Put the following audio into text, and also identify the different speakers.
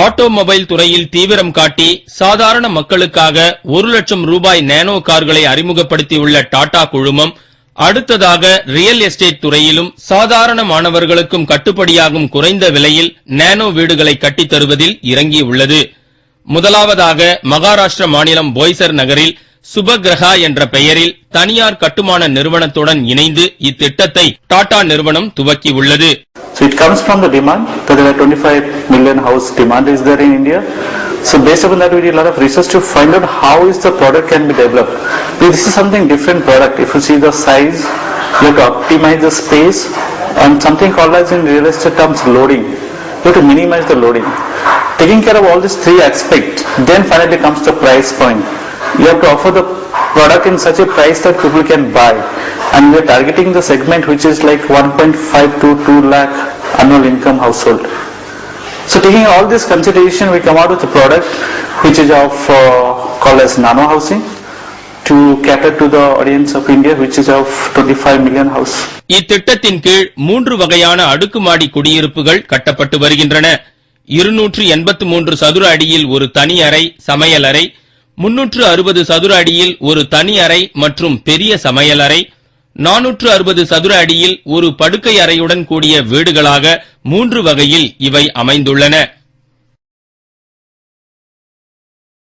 Speaker 1: Automobile துறையில் தீவிரம் காட்டி சாதாரண மக்களுக்காக 1 லட்சம் ரூபாய் நானோ கார்களை அறிமுகப்படுத்தியுள்ள டாடா குழுமம் அடுத்ததாக ரியல் எஸ்டேட் துறையிலும் சாதாரண மாணவர்களுக்கும் கட்டுப்படியாகும் குறைந்த விலையில் நானோ வீடுகளை கட்டித் தருவதில் இறங்கியுள்ளது. முதலாவதாக மகாராஷ்டிர மாநிலம் போய்சர் நகரில் சுபகிரஹா என்ற பெயரில் தனியார் கட்டுமான நிறுவனத்துடன் இணைந்து இத்திட்டத்தை டாடா நிறுவனம் துவக்கியுள்ளது.
Speaker 2: So it comes from the demand. There are 25 million house demand is there in India. So based upon that we did a lot of research to find out how is the product can be developed. This is something different product. If you see the size, you have to optimize the space and something called as in real estate terms loading. You have to minimize the loading. Taking care of all these 3 aspects, then finally comes the price point. You have to offer the product in such a price that people can buy, and we are targeting the segment which is like 1.5 to 2 lakh annual income household. So taking all this consideration, we come out with a product which is of called as nano housing to cater to the audience of India, which is of 25 million house.
Speaker 1: இத்திட்டத்தின் கீழ் 3 வகையான அடுக்குமாடி குடியிருப்புகள் கட்டப்பட்டு வருகின்றன. 283 சதுர அடியில் ஒரு தனி அறை, சமையல் அறை, 360 சதுர அடியில் ஒரு தனி அறை மற்றும் பெரிய சமையலறை, 460 சதுர அடியில் ஒரு படுக்கை அறையுடன் கூடிய வீடுகளாக 3 வகையில் இவை அமைந்துள்ளன.